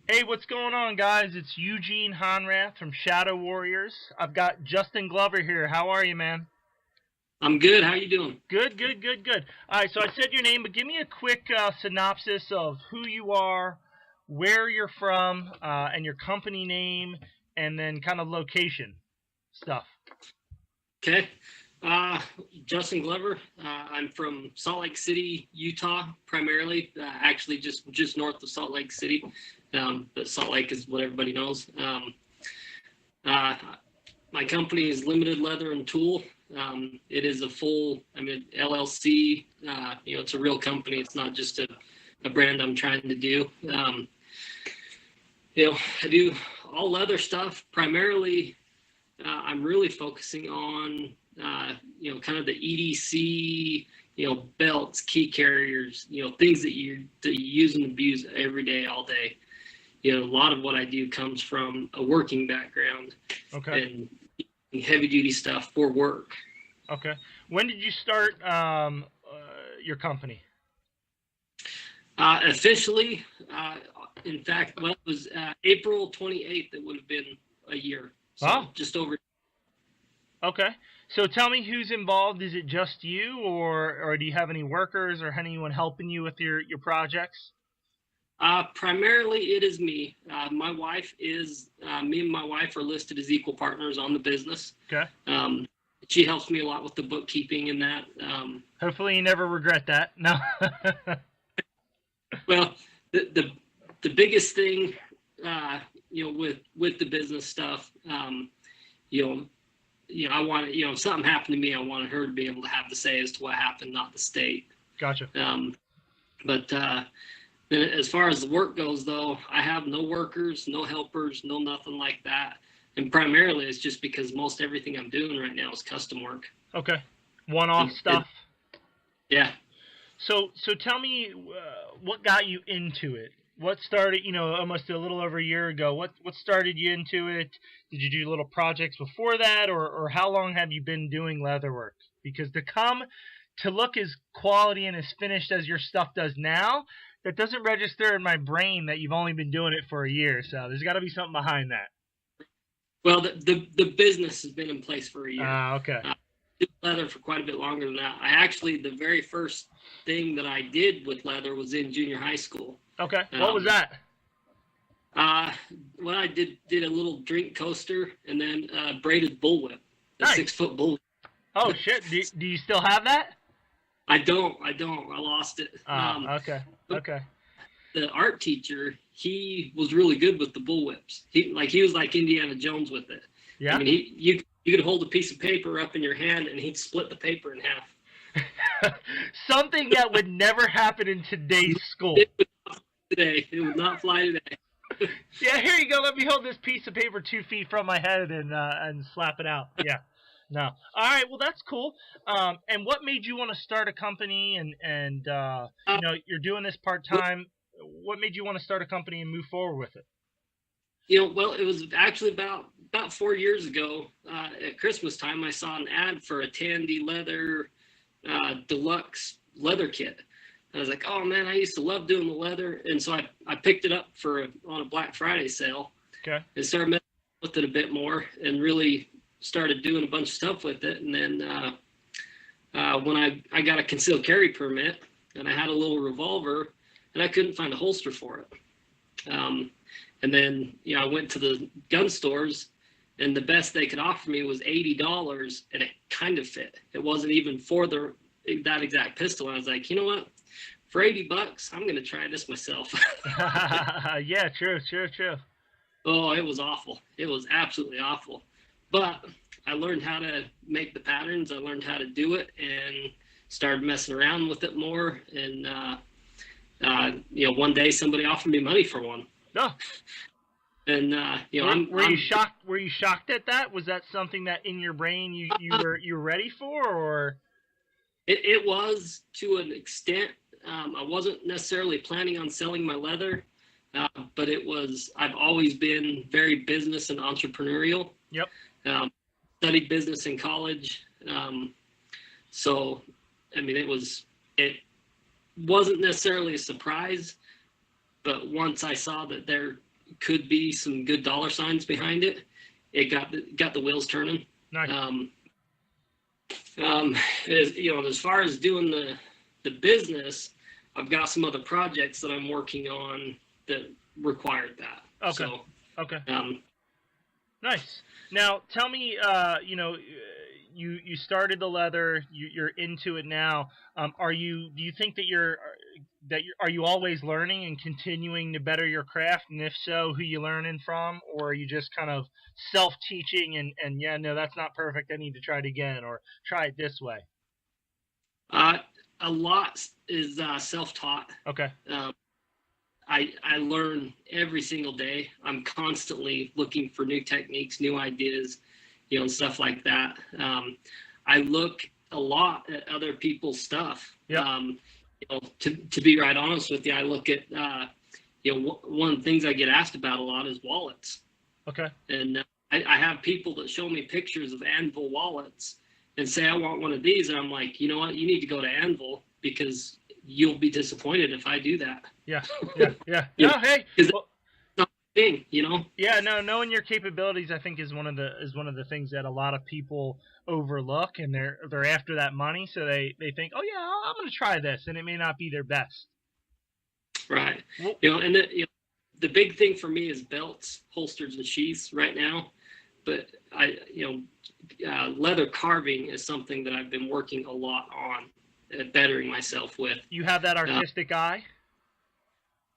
Hey, what's going on, guys? It's Eugene Honrath from Shadow Warriors. I've got Justin Glover here. How are you, man? I'm good. How you doing? Good, good, good, good. All right, so I said your name, but give me a quick synopsis of who you are, where you're from, and your company name, and then kind of location stuff. Okay. Uh, Justin Glover. I'm from Salt Lake City, Utah, primarily. Actually, just north of Salt Lake City, but Salt Lake is what everybody knows. Uh, my company is Limited Leather and Tool. It is a full, LLC. It's a real company. It's not just a brand I'm trying to do. I do all leather stuff primarily. I'm really focusing on, kind of the EDC, belts, key carriers, things that you use and abuse every day, all day. A lot of what I do comes from a working background Okay. and heavy duty stuff for work. Okay. When did you start your company? Officially, in fact, well, it was April 28th. It would have been a year, so Oh, just over. okay. So tell me who's involved. Is it just you, or do you have any workers or anyone helping you with your projects? Primarily, it is me. Me and my wife are listed as equal partners on the business. Okay. Um, she helps me a lot with the bookkeeping and that. Hopefully you never regret that. No. Well, the biggest thing, with the business stuff, you know, I want, if something happened to me, I wanted her to be able to have the say as to what happened, not the state. Gotcha. Um, but then as far as the work goes, though, I have no workers, no helpers, no nothing like that. And primarily, it's just because most everything I'm doing right now is custom work. Okay. One-off And stuff. yeah, So tell me what got you into it? What started, almost a little over a year ago? What started you into it? Did you do little projects before that, or how long have you been doing leatherwork? Because to look as quality and as finished as your stuff does now, that doesn't register in my brain that you've only been doing it for a year. So there's got to be something behind that. well, the business has been in place for a year. Ah, okay. Did leather for quite a bit longer than that. I actually, the very first thing that I did with leather was in junior high school. Okay. What was Um, that? uh, well, I did a little drink coaster and then braided bullwhip, a Nice. 6 foot bull. Oh shit. Do you still have that? I lost it. Ah, okay. But Okay. the art teacher, he was really good with the bullwhips. He was like Indiana Jones with it. I Yeah. mean, you could hold a piece of paper up in your hand and he'd split the paper in half. Something that would never happen in today's school. It would not today. It would not fly today. Yeah, here you go. Let me hold this piece of paper 2 feet from my head and slap it out. Yeah. No. All right. Well, that's cool. And what made you want to start a company and Uh, you're doing this part time? What made you want to start a company and move forward with it? well, it was actually about 4 years ago at Christmas time. I saw an ad for a Tandy leather deluxe leather kit. I was like, oh man, I used to love doing the leather, and so I picked it up on a Black Friday sale Okay. and started messing with it a bit more, and really started doing a bunch of stuff with it. And then when I got a concealed carry permit, and I had a little revolver, and I couldn't find a holster for it. Um, and then I went to the gun stores, and the best they could offer me was $80, and it kind of fit. It wasn't even for that exact pistol. I was like, you know what? For $80, I'm gonna try this myself. Yeah. True. True. True. Oh, it was awful. It was absolutely awful. But I learned how to make the patterns. I learned how to do it, and started messing around with it more. And one day somebody offered me money for one, No. and Were you shocked? Were you shocked at that? Was that something that in your brain you were ready for, or? it was to an extent. I wasn't necessarily planning on selling my leather, but it was. I've always been very business and entrepreneurial. Yep. Um, Studied business in college, so I mean, it wasn't necessarily a surprise, but once I saw that could be some good dollar signs behind it, it got the wheels turning. Nice. As far as doing the business, I've got some other projects that I'm working on that required that. Okay. So, okay. Nice. Now, tell me, you started the leather, you're into it now. Do you think that are you always learning and continuing to better your craft? And if so, who you learning from? Or are you just kind of self-teaching and yeah, no, that's not perfect, I need to try it again, or try it this way? A lot is self-taught. Okay. I learn every single day. I'm constantly looking for new techniques, new ideas, and stuff like that. I look a lot at other people's stuff. Yep. To be right honest with you, I look at, one of the things I get asked about a lot is wallets. Okay. And I have people that show me pictures of Anvil wallets and say, I want one of these. And I'm like, you know what? You need to go to Anvil because you'll be disappointed if I do that. Yeah. No, hey. Well, not a thing, Yeah, no, knowing your capabilities, I think, is one of the things that a lot of people overlook, and they're after that money, so they think, oh yeah, I'm going to try this, and it may not be their best. Right. Well, And the big thing for me is belts, holsters, and sheaths right now. But leather carving is something that I've been working a lot on, bettering myself with. You have that artistic eye?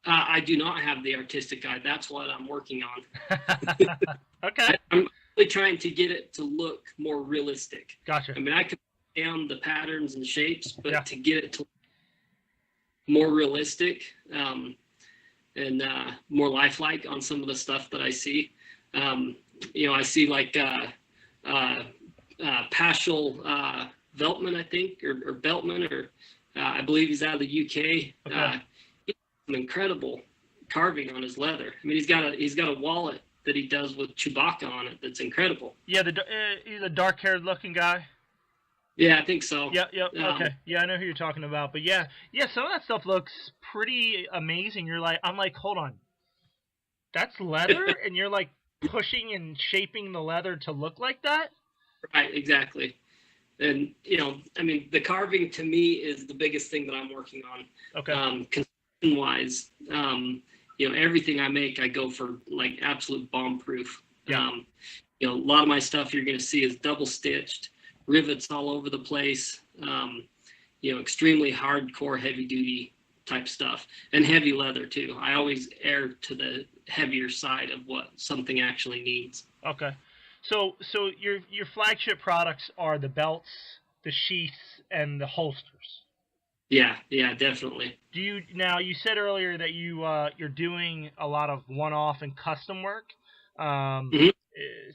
I do not have the artistic eye. That's what I'm working on. Okay. I'm really trying to get it to look more realistic. Gotcha. I mean, I can put down the patterns and shapes, but Yeah. to get it to look more realistic and more lifelike on some of the stuff that I see. I see like Paschal Veltman, I think, or Beltman, or I believe he's out of the UK. Okay. He has some incredible carving on his leather. I mean, he's got a wallet that he does with Chewbacca on it that's incredible. Yeah, he's a dark-haired looking guy. Yeah, I think so. Yep. Okay. Yeah, I know who you're talking about. But yeah, some of that stuff looks pretty amazing. I'm like, hold on, that's leather, and you're like pushing and shaping the leather to look like that. Right, exactly. And I mean, the carving to me is the biggest thing that I'm working on. Okay. Construction wise, everything I make, I go for like absolute bomb proof. Yeah. A lot of my stuff you're going to see is double stitched, rivets all over the place. Extremely hardcore, heavy duty type stuff, and heavy leather too. I always err to the heavier side of what something actually needs. Okay. So your flagship products are the belts, the sheaths, and the holsters. Yeah, definitely. You said earlier that you're doing a lot of one-off and custom work. Mm-hmm.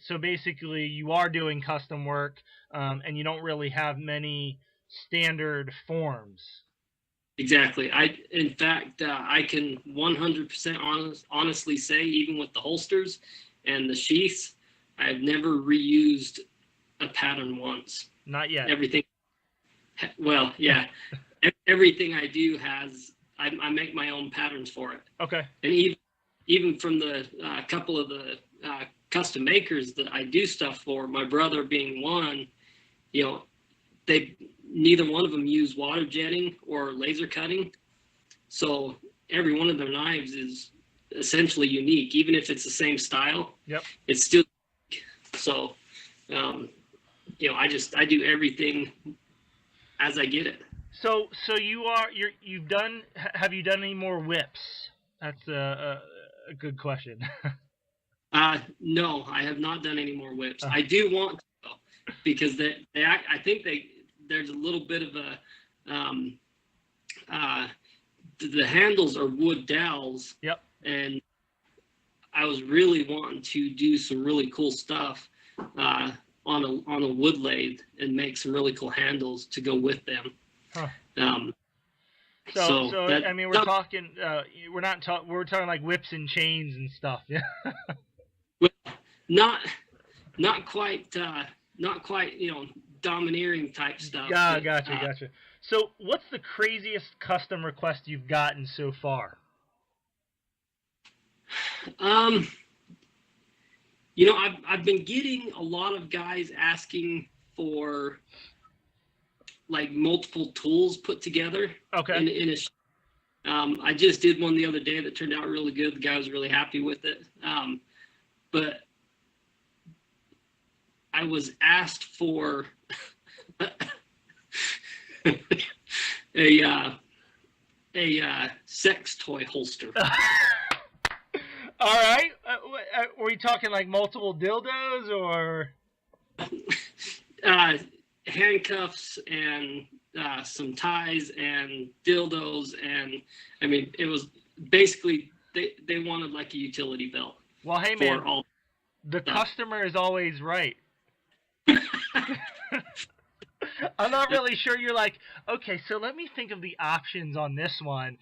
So basically, you are doing custom work, and you don't really have many standard forms. Exactly. In fact, I can 100% honestly say, even with the holsters and the sheaths, I've never reused a pattern once. Not yet. Everything. Well, yeah. Everything I do I make my own patterns for it. Okay. And even from the couple of the custom makers that I do stuff for, my brother being one, neither one of them use water jetting or laser cutting. So every one of their knives is essentially unique, even if it's the same style. Yep. It's still unique. So, I do everything as I get it. So have you done any more whips? That's a good question. No, I have not done any more whips. I do want to, though, because I think there's a little bit of the handles are wood dowels. Yep. And I was really wanting to do some really cool stuff on a wood lathe and make some really cool handles to go with them. Huh. So I mean, we're talking. We're talking like whips and chains and stuff. Yeah. Well, not quite. Domineering type stuff. Yeah, gotcha. So, what's the craziest custom request you've gotten so far? Um, I've been getting a lot of guys asking for like multiple tools put together Okay. in a. I just did one the other day that turned out really good. The guy was really happy with it. But I was asked for a sex toy holster. All right. Were you talking like multiple dildos or? Handcuffs and some ties and dildos, and I mean it was basically they wanted like a utility belt. Well, hey for man, all the stuff. customer is always right. I'm not really sure. You're like, okay, so let me think of the options on this one.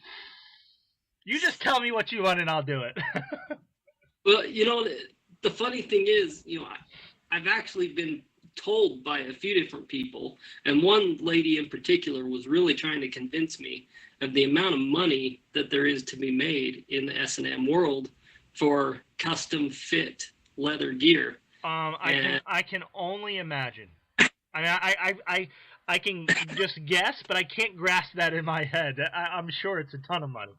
You just tell me what you want and I'll do it. Well, the funny thing is, I've actually been told by a few different people, and one lady in particular was really trying to convince me of the amount of money that there is to be made in the S&M world for custom fit leather gear. I can only imagine. I mean, I can just guess, but I can't grasp that in my head. I'm sure it's a ton of money.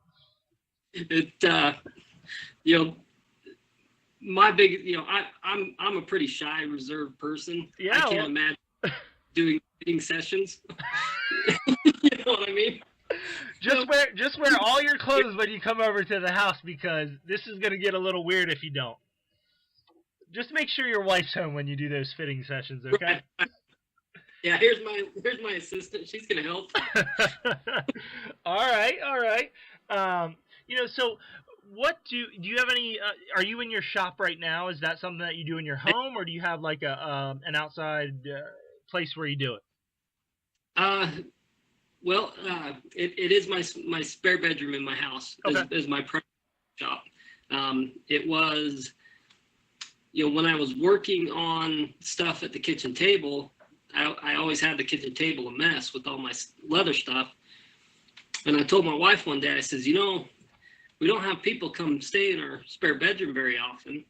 My big, I'm a pretty shy, reserved person. Yeah, I can't imagine doing fitting sessions. You know what I mean? Just wear all your clothes when you come over to the house, because this is gonna get a little weird if you don't. Just make sure your wife's home when you do those fitting sessions, okay? Right. Yeah, here's my assistant. She's gonna help. All right. So what do you have any? Are you in your shop right now? Is that something that you do in your home, or do you have like an outside place where you do it? Well, it is my spare bedroom in my house. Okay. Is my private shop. It was, when I was working on stuff at the kitchen table, I always had the kitchen table a mess with all my leather stuff. And I told my wife one day, I says, we don't have people come stay in our spare bedroom very often.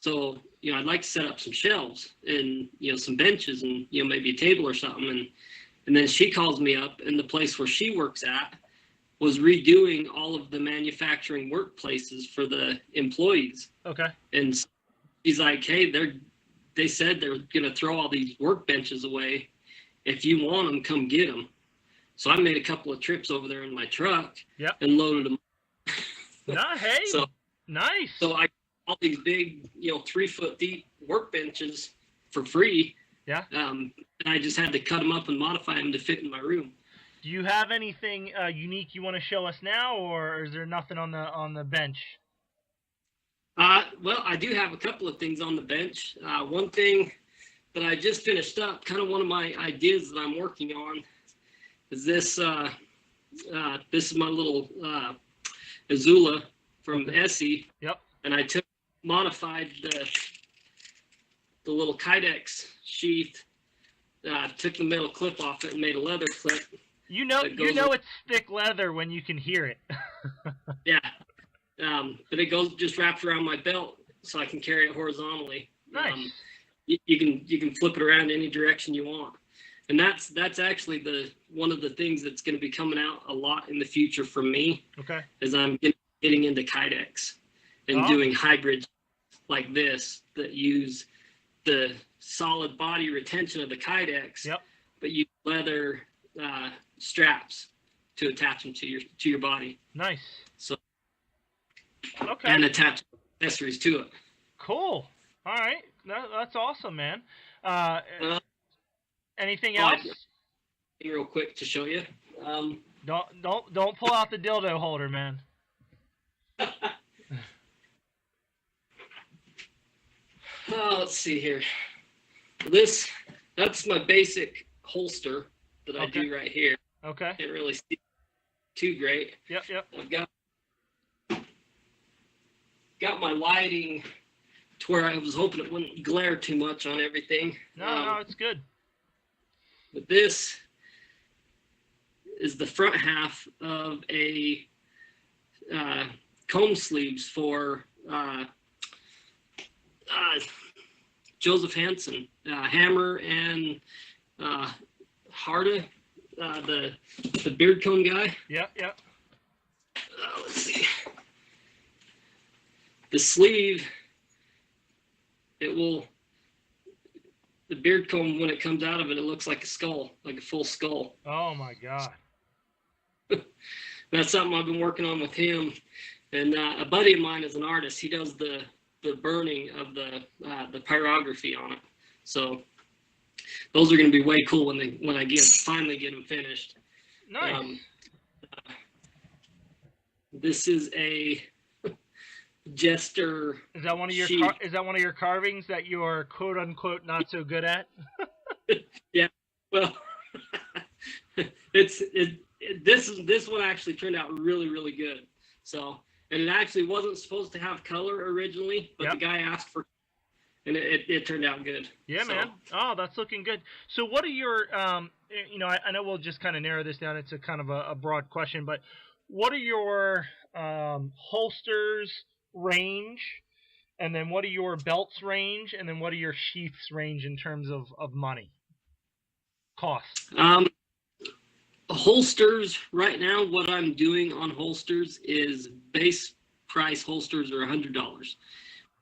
So, I'd like to set up some shelves and, some benches and, maybe a table or something. And then she calls me up, and the place where she works at was redoing all of the manufacturing workplaces for the employees. Okay. And she's like, hey, they said they're going to throw all these workbenches away. If you want them, come get them. So I made a couple of trips over there in my truck. Yep. And loaded them. Hey, so nice. So I got all these big, 3 foot deep workbenches for free. Yeah. And I just had to cut them up and modify them to fit in my room. Do you have anything unique you want to show us now, or is there nothing on the bench? Well, I do have a couple of things on the bench. One thing that I just finished up, kind of one of my ideas that I'm working on, is this. This is my little Azula from Essie. Yep. And I modified the little Kydex sheath. Took the metal clip off it and made a leather clip. It's thick leather when you can hear it. Yeah. But it just wraps around my belt so I can carry it horizontally. Nice. You can flip it around any direction you want. And that's actually one of the things that's going to be coming out a lot in the future for me. Okay. As I'm getting into Kydex and doing hybrids like this that use the solid body retention of the Kydex. Yep. But use leather straps to attach them to your body. Nice. So. Okay. And attach accessories to it. Cool. All right. That's awesome, man. Anything else? Real quick to show you. Don't pull out the dildo holder, man. Let's see here. That's my basic holster that I do right here. Okay. Can't really see too great. Yep. I've got my lighting to where I was hoping it wouldn't glare too much on everything. No, it's good. But this is the front half of a comb sleeves for Joseph Hansen, Hammer, and Harda, the beard comb guy. Yeah. Let's see. The sleeve, the beard comb, when it comes out of it, it looks like a skull, like a full skull. Oh my God. That's something I've been working on with him. And a buddy of mine is an artist. He does the burning of the pyrography on it. So those are going to be way cool when I finally get them finished. Nice. This is a Jester. Is that one of your is that one of your carvings that you are quote unquote not so good at? Yeah. Well, this one actually turned out really, really good. So, and it actually wasn't supposed to have color originally, but the guy asked for, and it turned out good. Yeah, so. Man. Oh, that's looking good. So what are your, you know, I know we'll just kind of narrow this down. It's a kind of a broad question, but what are your holsters range, and then what are your belts range, and then what are your sheaths range in terms of money, cost? Holsters right now, what I'm doing on holsters is base price holsters are $100,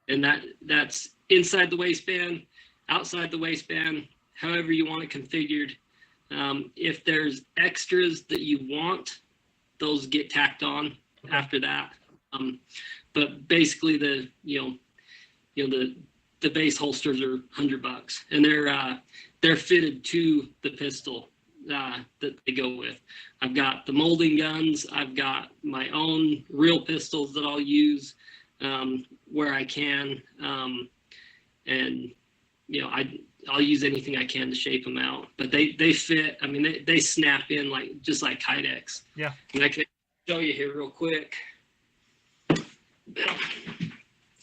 and that's inside the waistband, outside the waistband, however you want it configured. If there's extras that you want, those get tacked on after that. But basically the base holsters are $100, and they're fitted to the pistol that they go with. I've got the molding guns. I've got my own real pistols that I'll use where I can, and I'll use anything I can to shape them out. But they fit. I mean, they snap in just like Kydex. Yeah. And I can show you here real quick.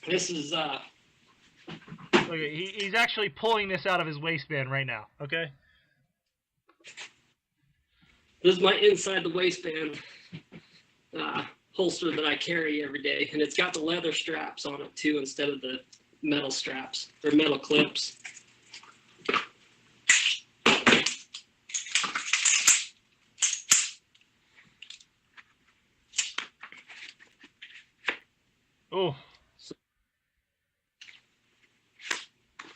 This is okay, he's actually pulling this out of his waistband right now. Okay. This is my inside the waistband holster that I carry every day, and it's got the leather straps on it too instead of the metal straps or metal clips. Oh.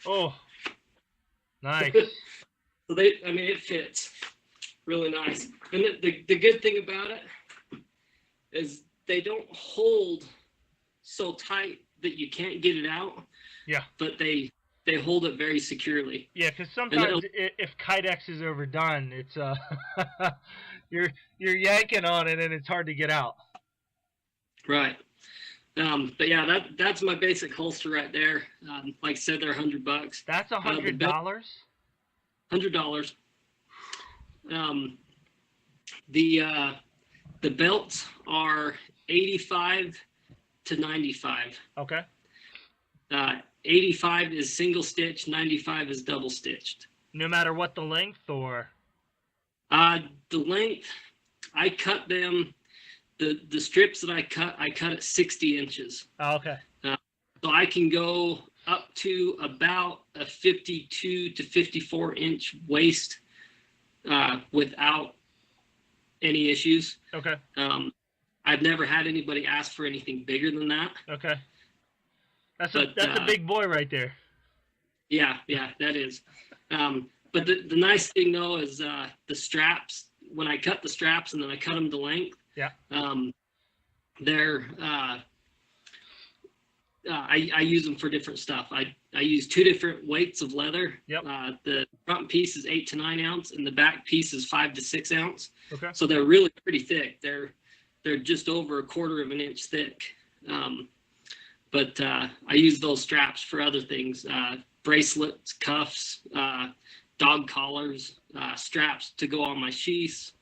Oh. Nice. So it fits really nice. And the good thing about it is they don't hold so tight that you can't get it out. Yeah. But they hold it very securely. Yeah, because sometimes if Kydex is overdone, it's you're yanking on it and it's hard to get out. Right. But yeah, that's my basic holster right there. Like I said, they're $100. That's $100. $100. The belts are 85 to 95. Okay. 85 is single stitch, 95 is double stitched. No matter what the length, or? The length, I cut them. The strips that I cut at 60 inches. Oh, okay. So I can go up to about a 52 to 54 inch waist without any issues. Okay. I've never had anybody ask for anything bigger than that. Okay. That's a big boy right there. Yeah, that is. But the nice thing though is the straps. When I cut the straps and then I cut them to length. Yeah. They're I use them for different stuff. I use 2 different weights of leather. Yep. The front piece is 8 to 9 ounce, and the back piece is 5 to 6 ounce. Okay. So they're really pretty thick. They're just over a quarter of an inch thick. But I use those straps for other things: bracelets, cuffs, dog collars, straps to go on my sheaths.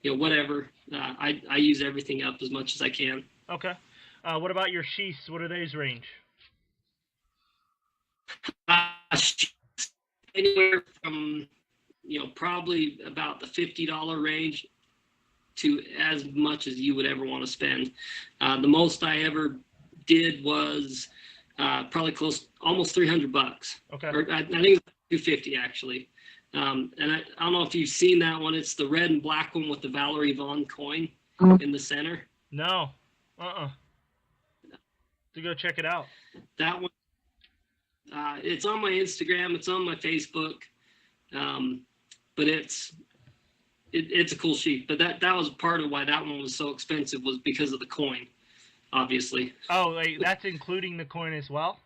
Whatever. I use everything up as much as I can. Okay. What about your sheaths? What are those range? Anywhere from, probably about the $50 range to as much as you would ever want to spend. The most I ever did was probably almost $300. Okay. Or I think it was $250 actually. And I don't know if you've seen that one. It's the red and black one with the Valerie Vaughn coin in the center. No. To go check it out. That one. It's on my Instagram. It's on my Facebook. But it's a cool sheath. But that was part of why that one was so expensive, was because of the coin, obviously. Oh, that's including the coin as well?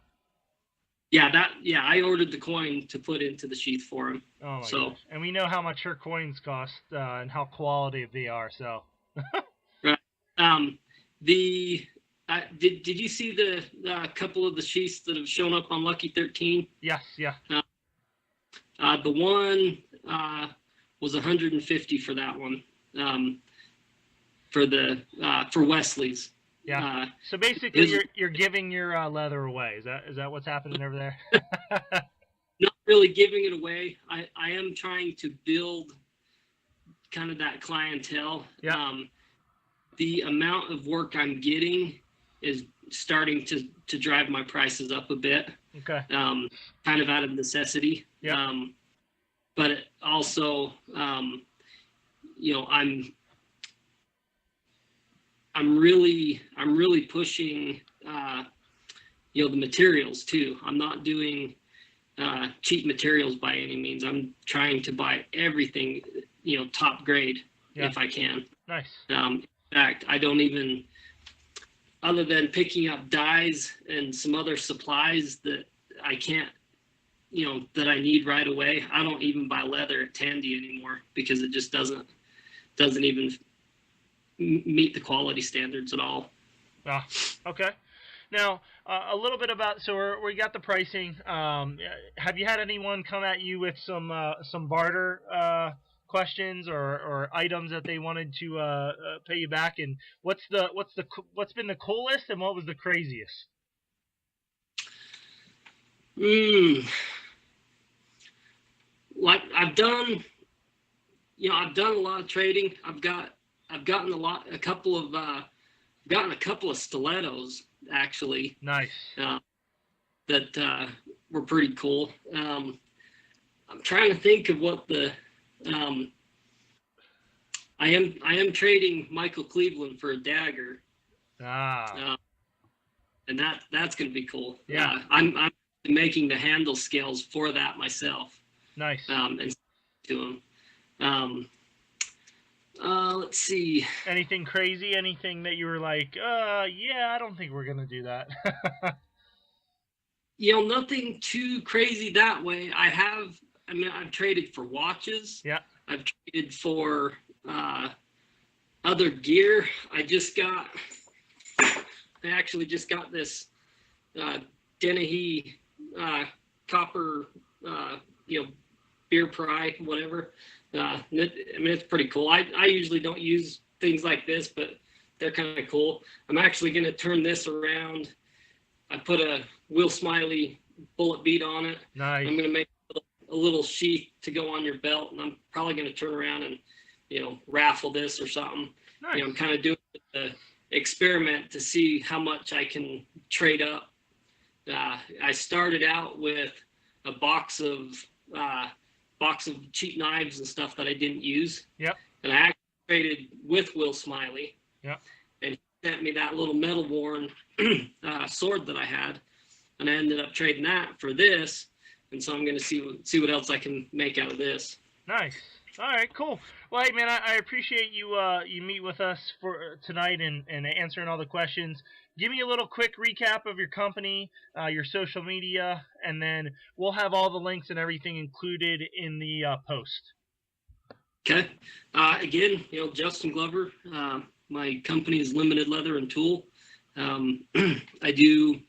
Yeah, I ordered the coin to put into the sheath for him. Oh my gosh. And we know how much her coins cost and how quality they are. So. Right. Did you see the couple of the sheaths that have shown up on Lucky 13? Yes. Yeah. The one was $150 for that one. For Wesley's. Yeah. So basically, you're giving your leather away. Is that what's happening over there? Not really giving it away. I am trying to build kind of that clientele. Yeah. The amount of work I'm getting is starting to drive my prices up a bit. Okay. Kind of out of necessity. Yeah. But also, I'm really pushing, the materials too. I'm not doing cheap materials by any means. I'm trying to buy everything, top grade if I can. Nice. In fact, I don't even, other than picking up dyes and some other supplies that I can't, that I need right away, I don't even buy leather at Tandy anymore, because it just doesn't even meet the quality standards at all. Okay. Now, a little bit about, so we got the pricing. Have you had anyone come at you with some barter questions or items that they wanted to pay you back? And what's been the coolest and what was the craziest? Like I've done a lot of trading. I've gotten a couple of stilettos actually. Nice. That were pretty cool. I'm trying to think of what the I am trading Michael Cleveland for a dagger. And that's going to be cool. Yeah. I'm making the handle scales for that myself. Nice. And to them. Let's see. Anything crazy? Anything that you were like, yeah, I don't think we're gonna do that. Nothing too crazy that way. I've traded for watches. Yeah. I've traded for other gear. I actually just got this Dennehy copper, beer pry, whatever. It's pretty cool. I usually don't use things like this, but they're kind of cool. I'm actually going to turn this around. I put a Will Smiley bullet bead on it. Nice. I'm going to make a little sheath to go on your belt, and I'm probably going to turn around and, raffle this or something. Nice. I'm kind of doing the experiment to see how much I can trade up. I started out with a box of cheap knives and stuff that I didn't use. Yep. And I actually traded with Will Smiley. Yep. And he sent me that little metal worn sword that I had, and I ended up trading that for this. And so I'm going to see what else I can make out of this. Nice. All right, cool. Well, hey, man, I appreciate you meet with us for tonight and answering all the questions. Give me a little quick recap of your company, your social media, and then we'll have all the links and everything included in the post. Okay. Again, Justin Glover. My company is Limited Leather and Tool. I do,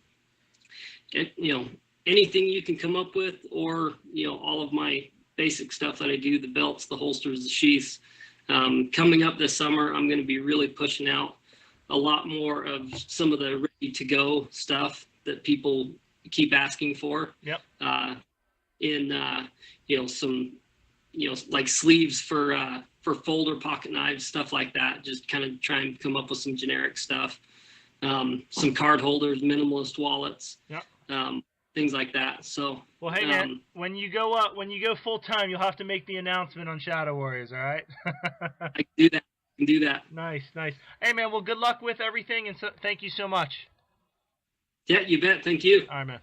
anything you can come up with, or all of my basic stuff that I do, the belts, the holsters, the sheaths. Coming up this summer, I'm going to be really pushing out a lot more of some of the ready to go stuff that people keep asking for. Yep. In some like sleeves for folder pocket knives, stuff like that. Just kind of try and come up with some generic stuff. Some card holders, minimalist wallets, Yeah. things like that. So, well, hey man, when you go full time, you'll have to make the announcement on Shadow Warriors. All right. I can do that. Nice. Hey man, well, good luck with everything, and thank you so much. Yeah, you bet. Thank you. All right, man.